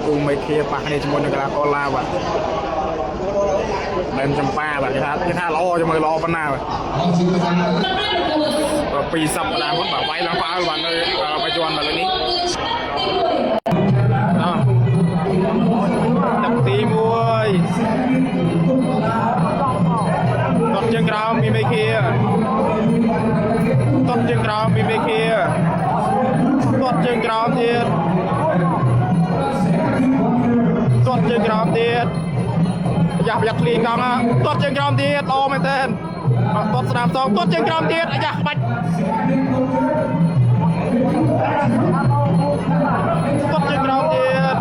กูไม่เคลียร์ปากในจมูกในกระโปรงลาวะเล่นจำปาแบบที่ท่าล้อจะมือล้อปนหน้าปีสัปดาห์มันแบบไว้แล้วฟ้าวันเลยไปจวนแบบนี้จับตีมวยต้นเชียงกราวมีไม่เคลียร์ต้นเชียงกราวมีไม่เคลียร์ต้นเชียงกราวเทียนต้นเชียงกราวเทียนอยากเลี้ยงกันนะต้นเชียงกราวเทียนโอ้ไม่เต้นต้นสนามสองต้นเชียงกราวเทียนอยากไปต้นเชียงกราวเทียน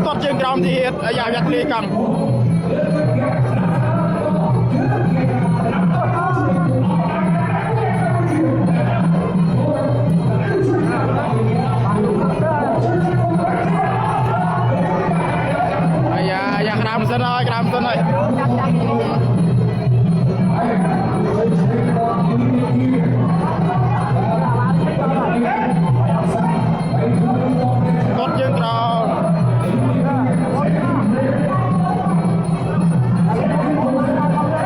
ต้นเชียงกราวเทียนอยากเลี้ยงกันGram tuh nih. Tốt chương trào.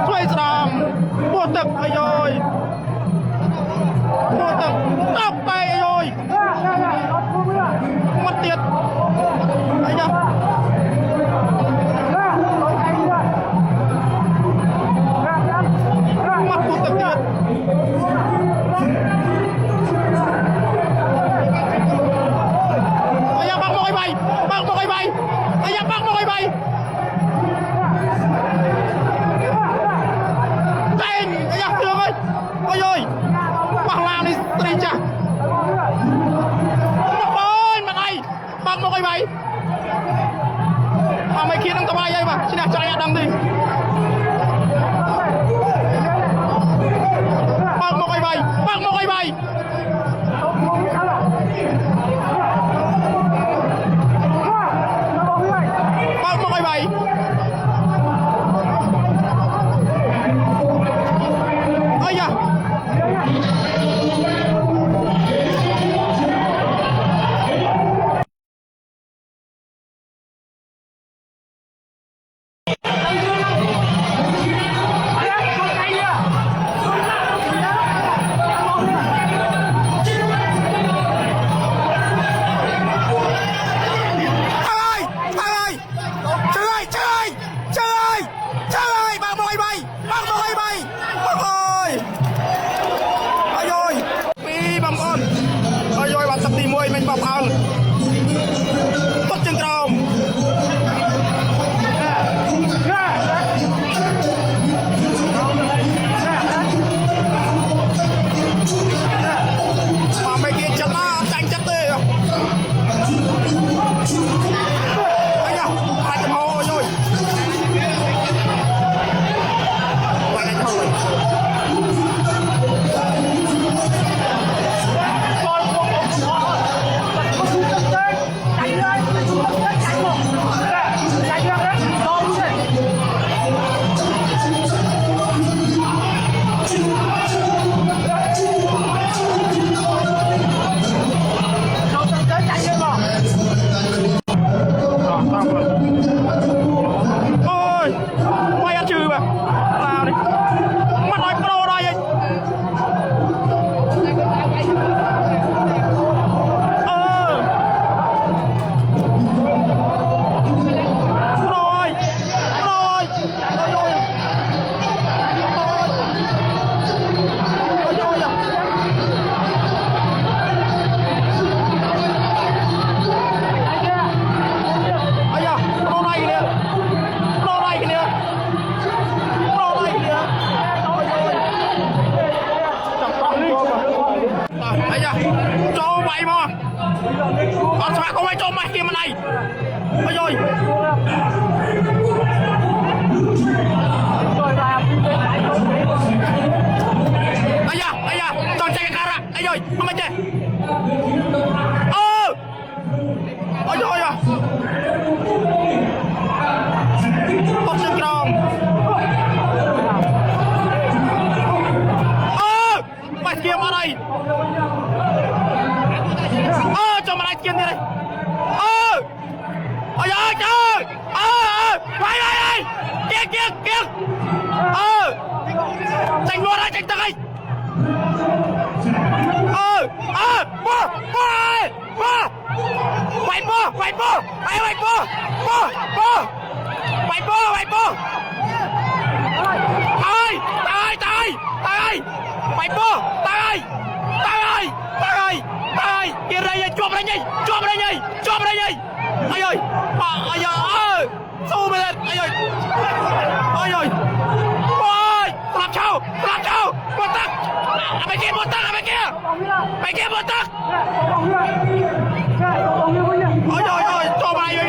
Xoay sầm, buộc tập rồi. Buộc tập, tóc tay rồi. Mất tiệt. Anh nhá. Mày kia đang tao bay vậy mà, xin đặt cho anh đang đi. Bác một bay, bác một bay. Bác một bay. Ây da. Mình bọc ăn tốt chân trồng mà mấy kia chấm á tranh chất tê à anh nhá 200 hồ rồi quay cái thôi cho mày mà còn sao không ai cho mày kia mà này ôi rồi ai da cho chạy cái cara ai rồi không mày chạy ôi rồi à top chân tròn តែងរត់ចេញទឹកអីបោះវាយបោះវាយបោះវាយបោះបាយបោះតើគេរៃជាប់រញ៉ៃអាយស៊ូមែនអាយបាយស្លាប់ឆោបត់តាក់អបគេបត់តាក់ចូលបាយវិញ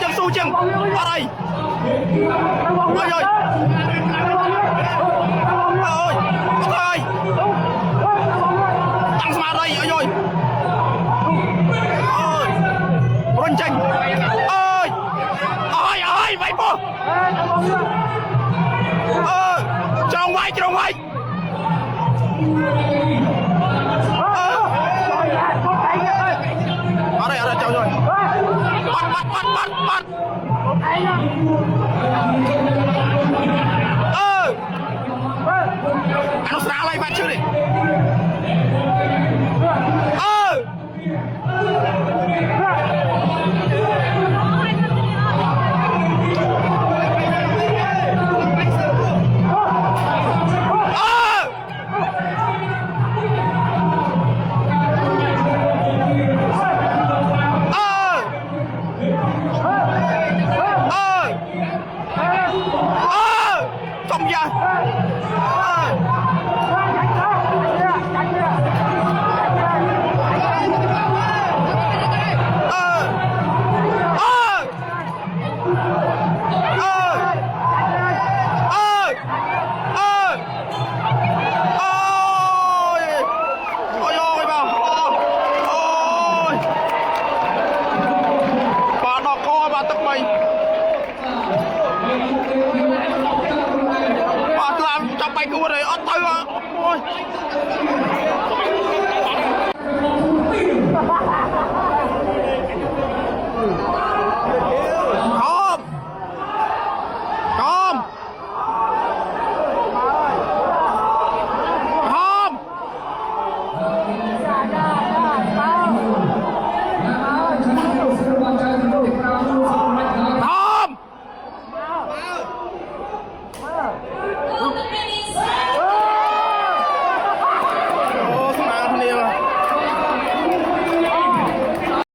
ចឹងស៊ូចឹងអត់អីតាំងស្មារតីរុញចេញវាយបោះចងវាយអរេចោលបាត់អានោះស្រាលហើយបាត់ឈឺនេះចំយ៉ាចាប់បាយគួរអីអត់ទៅអូយ